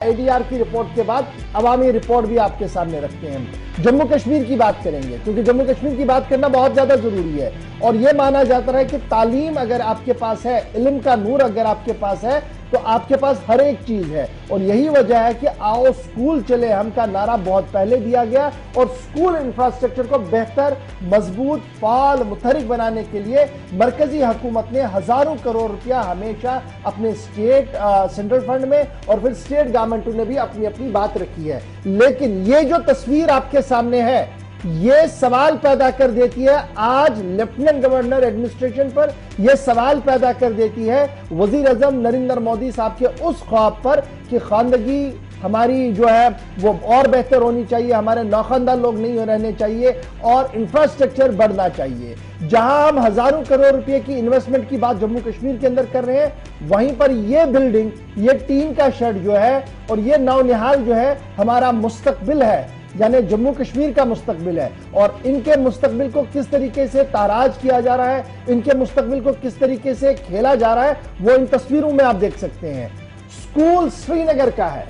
ADR की report के बाद अवामी रिपोर्ट भी आपके सामने रखते हैं। जम्मू कश्मीर की बात करेंगे क्योंकि जम्मू कश्मीर की बात करना बहुत ज्यादा जरूरी है और यह माना जाता है कि तालीम अगर आपके पास है, इल्म का नूर अगर आपके पास है तो आपके पास हर एक चीज है। और यही वजह है कि आओ स्कूल चले हम का नारा बहुत पहले दिया गया और स्कूल इंफ्रास्ट्रक्चर को बेहतर, मजबूत, फाल, मुतहरिक बनाने के लिए मरकजी हुकूमत ने हजारों करोड़ रुपया हमेशा अपने स्टेट सेंट्रल फंड में और फिर स्टेट गवर्नमेंटों ने भी अपनी अपनी बात रखी है। लेकिन ये जो तस्वीर आपके सामने है ये सवाल पैदा कर देती है आज लेफ्टिनेंट गवर्नर एडमिनिस्ट्रेशन पर, यह सवाल पैदा कर देती है वजीर आजम नरेंद्र मोदी साहब के उस ख्वाब पर कि खानदगी हमारी जो है वो और बेहतर होनी चाहिए, हमारे नौखंदा लोग नहीं रहने चाहिए और इंफ्रास्ट्रक्चर बढ़ना चाहिए। जहां हम हजारों करोड़ रुपए की इन्वेस्टमेंट की बात जम्मू कश्मीर के अंदर कर रहे हैं, वहीं पर यह बिल्डिंग, ये टीन का शेड जो है और ये नौनिहाल जो है हमारा मुस्तकबिल है, यानी जम्मू कश्मीर का मुस्तकबिल है। और इनके मुस्तकबिल को किस तरीके से ताराज किया जा रहा है, इनके मुस्तकबिल को किस तरीके से खेला जा रहा है, वो इन तस्वीरों में आप देख सकते हैं। स्कूल श्रीनगर का है।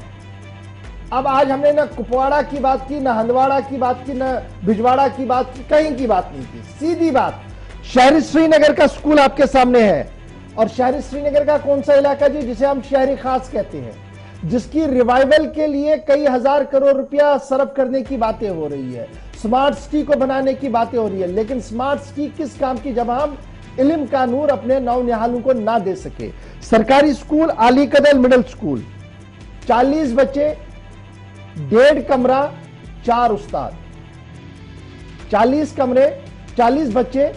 अब आज हमने ना कुपवाड़ा की बात की, ना हंदवाड़ा की बात की, ना भिजवाड़ा की बात की, कहीं की बात नहीं की। सीधी बात, शहरी श्रीनगर का स्कूल आपके सामने है। और शहरी श्रीनगर का कौन सा इलाका जी जिसे हम शहरी खास कहते हैं, जिसकी रिवाइवल के लिए कई हजार करोड़ रुपया सर्व करने की बातें हो रही है, स्मार्ट सिटी को बनाने की बातें हो रही है। लेकिन स्मार्ट सिटी किस काम की जब हम इल्म का नूर अपने नौनिहालों को ना दे सके। सरकारी स्कूल आली कदल मिडिल स्कूल, 40 बच्चे, 1.5 कमरा, 4 उस्ताद। 40 कमरे, 40 बच्चे,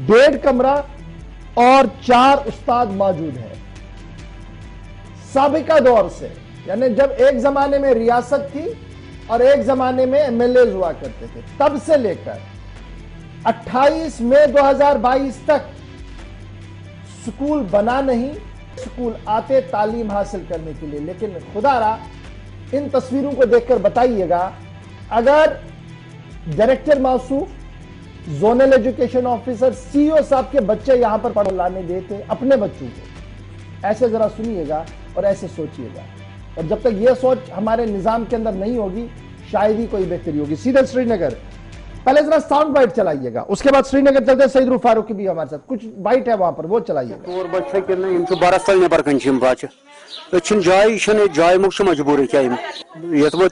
1.5 कमरा और 4 उस्ताद मौजूद है। साबिका दौर से, यानी जब एक जमाने में रियासत थी और एक जमाने में एमएलए हुआ करते थे, तब से लेकर 28 मई 2022 तक स्कूल बना नहीं, स्कूल आते तालीम हासिल करने के लिए। लेकिन खुदारा इन तस्वीरों को देखकर बताइएगा, अगर डायरेक्टर मौसूफ, जोनल एजुकेशन ऑफिसर, सीईओ साहब के बच्चे यहां पर पढ़ लाने देते अपने बच्चों को, ऐसे जरा सुनिएगा और ऐसे सोचिएगा। और जब तक यह सोच हमारे निजाम के अंदर नहीं होगी शायद ही कोई बेहतरी होगी। सीधे श्रीनगर, पहले जरा साउंड बाइट चलाइएगा, उसके बाद श्रीनगर चलते सईद रूफ फारूकी भी हमारे साथ कुछ बाइट है वहां पर, वो चलाइएगा। जाय मजबूर क्या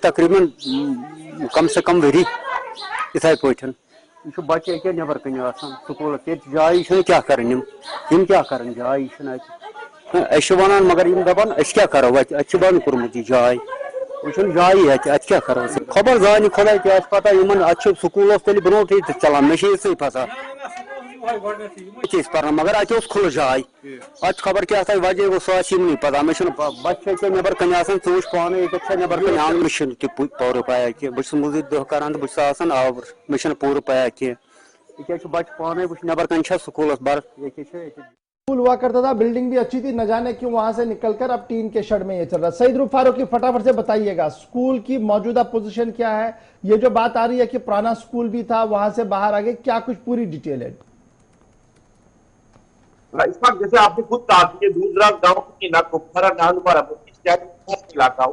तकरीबन कम से कम वरी इथे पे बच्चे अके नबर कन स्कूल जाय क्या कर क्या कर जाय वन मगर दपान क्या करो अत बंद कोर्मुत जाय वो जाय क्या करो खबर जान खुदा क्या पता अत स्कूल ब्रो चलान मे फसा पर मगर अत खुल जाय अत खबर क्या वजह सह नहीं पता मे बच्चे नबर कन च पाने नबर कन आन मे पूर पाया कह बहुत मजूरी दह करान तो बहुत आवर मे पूर पाया कह बच्चे पाने नबर कन स्कूल बर स्कूल हुआ करता था, बिल्डिंग भी अच्छी थी, न जाने क्यों वहां से निकलकर अब टीन के शेड में ये चल रहा है। सईद रूफ फारूकी फटाफट से बताइएगा स्कूल की मौजूदा पोजीशन क्या है। ये जो बात आ रही है कि पुराना स्कूल भी था वहां से बाहर आ गए, क्या कुछ पूरी डिटेल है? इस वक्त जैसे आपने खुद कहा कि ये दूसरा गाँव की इलाका,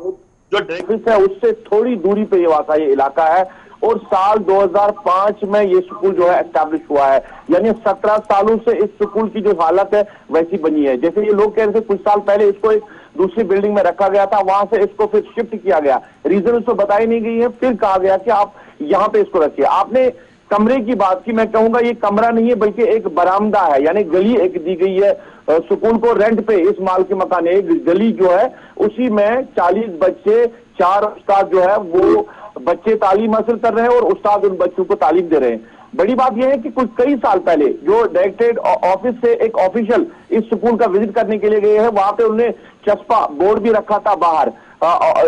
जो ड्रेविस है उससे थोड़ी दूरी पे ये वाक़ा ये इलाका है और साल 2005 में ये स्कूल जो है एस्टैब्लिश हुआ है। यानी 17 सालों से इस स्कूल की जो हालत है वैसी बनी है। जैसे ये लोग कह रहे थे कुछ साल पहले इसको एक दूसरी बिल्डिंग में रखा गया था, वहां से इसको फिर शिफ्ट किया गया, रीजन उसको बताई नहीं गई है, फिर कहा गया कि आप यहाँ पे इसको रखिए। आपने कमरे की बात की, मैं कहूंगा ये कमरा नहीं है बल्कि एक बरामदा है, यानी गली एक दी गई है स्कूल को रेंट पे। इस माल के मकान एक गली जो है उसी में 40 बच्चे, 4 उस्ताद जो है वो बच्चे तालीम हासिल कर रहे हैं और उस्ताद उन बच्चों को तालीम दे रहे हैं। बड़ी बात यह है कि कुछ कई साल पहले जो डायरेक्टरेट ऑफिस से एक ऑफिशियल इस स्कूल का विजिट करने के लिए गए हैं, वहां पे उन्होंने चस्पा बोर्ड भी रखा था बाहर,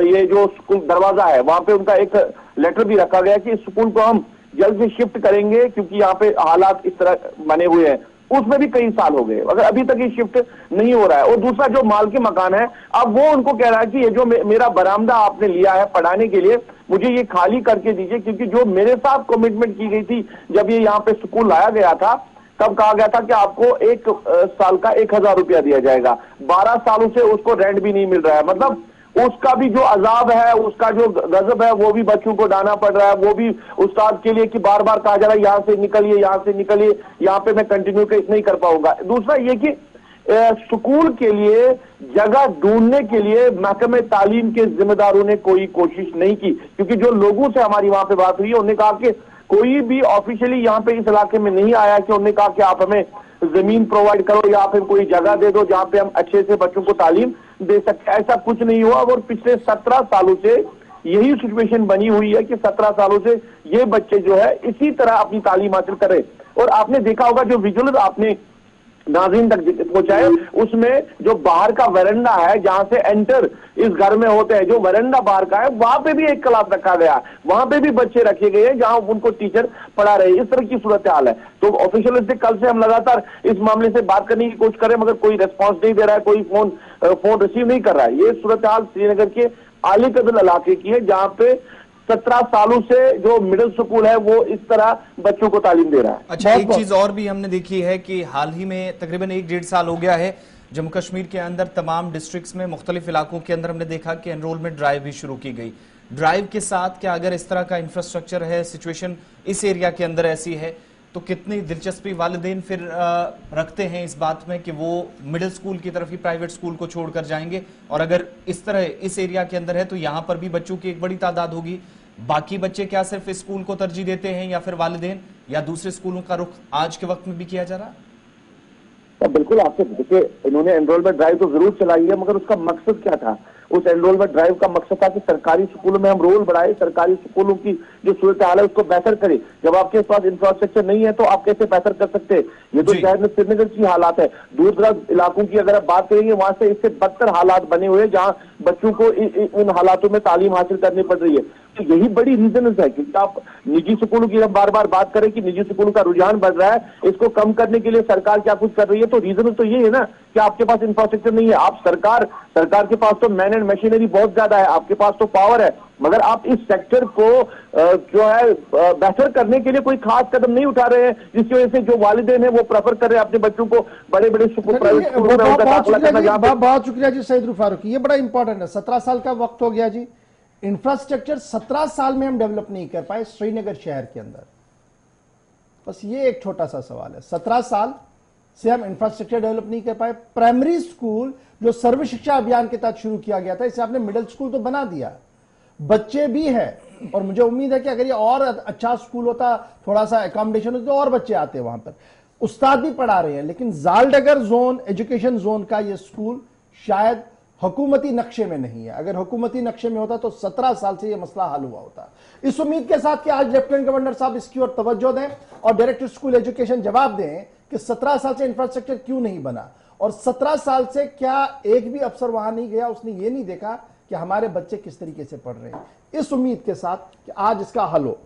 ये जो स्कूल दरवाजा है वहां पे उनका एक लेटर भी रखा गया कि इस स्कूल को हम जल्द से शिफ्ट करेंगे क्योंकि यहाँ पे हालात इस तरह बने हुए हैं। उसमें भी कई साल हो गए, अगर अभी तक ये शिफ्ट नहीं हो रहा है। और दूसरा जो माल के मकान है, अब वो उनको कह रहा है कि ये जो मेरा बरामदा आपने लिया है पढ़ाने के लिए, मुझे ये खाली करके दीजिए, क्योंकि जो मेरे साथ कमिटमेंट की गई थी जब ये यहाँ पे स्कूल लाया गया था तब कहा गया था कि आपको 1 साल का 1000 रुपया दिया जाएगा। 12 सालों से उसको रेंट भी नहीं मिल रहा है। मतलब उसका भी जो अजाब है, उसका जो गजब है, वो भी बच्चों को डाना पड़ रहा है। वो भी उस्ताद के लिए कि बार बार कहा जा रहा है यहां से निकलिए, यहां से निकलिए, यहाँ पे मैं कंटिन्यू नहीं कर पाऊंगा। दूसरा ये कि स्कूल के लिए जगह ढूंढने के लिए महकमे तालीम के जिम्मेदारों ने कोई कोशिश नहीं की, क्योंकि जो लोगों से हमारी वहां पे बात हुई है उन्होंने कहा कि कोई भी ऑफिशियली यहाँ पे इस इलाके में नहीं आया कि उन्होंने कहा कि आप हमें जमीन प्रोवाइड करो या फिर कोई जगह दे दो जहां पे हम अच्छे से बच्चों को तालीम दे सकते। ऐसा कुछ नहीं हुआ। और पिछले 17 सालों से यही सिचुएशन बनी हुई है कि 17 सालों से ये बच्चे जो है इसी तरह अपनी तालीम हासिल कर रहे। और आपने देखा होगा जो विजुअल आपने नाज़रीन तक पहुंचाए, उसमें जो बाहर का वरंडा है जहां से एंटर इस घर में होते हैं, जो वरंडा बाहर का है वहां पे भी एक क्लास रखा गया, वहां पे भी बच्चे रखे गए हैं जहां उनको टीचर पढ़ा रहे। इस तरह की सूरत हाल है। तो ऑफिशियल से कल से हम लगातार इस मामले से बात करने की कोशिश करें, मगर कोई रिस्पॉन्स नहीं दे रहा है, कोई फोन रिसीव नहीं कर रहा है। ये सूरत हाल श्रीनगर के आली कदल इलाके की है, जहां पे 17 सालों से जो मिडिल स्कूल है वो इस तरह बच्चों को तालीम दे रहा है। अच्छा, एक चीज और भी हमने देखी है कि हाल ही में तकरीबन 1-1.5 साल हो गया है, जम्मू कश्मीर के अंदर तमाम डिस्ट्रिक्ट्स में मुख्तलिफ इलाकों के अंदर हमने देखा कि एनरोलमेंट ड्राइव भी शुरू की गई। ड्राइव के साथ क्या अगर इस तरह का इंफ्रास्ट्रक्चर है, सिचुएशन इस एरिया के अंदर ऐसी है, तो कितनी दिलचस्पी वालिदैन फिर रखते हैं इस बात में कि वो मिडिल स्कूल की तरफ ही प्राइवेट स्कूल को छोड़कर जाएंगे। और अगर इस तरह इस एरिया के अंदर है तो यहाँ पर भी बच्चों की एक बड़ी तादाद होगी। बाकी बच्चे क्या सिर्फ इस स्कूल को तरजीह देते हैं या फिर वालिदैन या दूसरे स्कूलों का रुख आज के वक्त में भी किया जा रहा है? बिल्कुल, आपसे देखिए, इन्होंने एनरोलमेंट ड्राइव तो जरूर चलाई है, मगर उसका मकसद क्या था? उस एनरोलमेंट ड्राइव का मकसद था कि सरकारी स्कूलों में हम रोल बढ़ाए, सरकारी स्कूलों की जो सूरत हाल है उसको बेहतर करें। जब आपके पास इंफ्रास्ट्रक्चर नहीं है तो आप कैसे बेहतर कर सकते हैं? ये तो शहर में श्रीनगर की हालात है। दूर दराज इलाकों की अगर आप बात करेंगे वहां से इससे बदतर हालात बने हुए हैं, जहां बच्चों को उन हालातों में तालीम हासिल करनी पड़ रही है। तो यही बड़ी रीजन है कि आप निजी स्कूलों की हम बार बार बात करें कि निजी स्कूलों का रुझान बढ़ रहा है, इसको कम करने के लिए सरकार क्या कुछ कर रही है। तो रीजन तो ये है ना कि आपके पास इंफ्रास्ट्रक्चर नहीं है। आप सरकार के पास तो मैन एंड मशीनरी बहुत ज्यादा है, आपके पास तो पावर है, मगर आप इस सेक्टर को जो है बेहतर करने के लिए कोई खास कदम नहीं उठा रहे हैं, जिसकी वजह से जो वालिदैन है वो प्रेफर कर रहे हैं अपने बच्चों को बड़े बड़े प्राइवेट स्कूलों में उनका दाखिला करना। बहुत शुक्रिया जी सईद फारूकी, ये बड़ा इंपॉर्टेंट है। 17 साल का वक्त हो गया जी, इंफ्रास्ट्रक्चर 17 साल में हम डेवलप नहीं कर पाए श्रीनगर शहर के अंदर। बस ये एक छोटा सा सवाल है, 17 साल से हम इंफ्रास्ट्रक्चर डेवलप नहीं कर पाए। प्राइमरी स्कूल जो सर्व शिक्षा अभियान के तहत शुरू किया गया था, इसे आपने मिडिल स्कूल तो बना दिया, बच्चे भी हैं, और मुझे उम्मीद है कि अगर ये और अच्छा स्कूल होता, थोड़ा सा एकोमोडेशन होती, तो और बच्चे आते वहां पर, उस्ताद भी पढ़ा रहे हैं। लेकिन जालडगर जोन एजुकेशन जोन का ये स्कूल शायद हुकूमती नक्शे में नहीं है। अगर हुकूमती नक्शे में होता तो 17 साल से यह मसला हल हुआ होता। इस उम्मीद के साथ कि आज लेफ्टिनेंट गवर्नर साहब इसकी ओर तवज्जो दें और डायरेक्टर स्कूल एजुकेशन जवाब दें कि 17 साल से इंफ्रास्ट्रक्चर क्यों नहीं बना, और 17 साल से क्या एक भी अफसर वहां नहीं गया, उसने ये नहीं देखा कि हमारे बच्चे किस तरीके से पढ़ रहे हैं। इस उम्मीद के साथ कि आज इसका हल हो।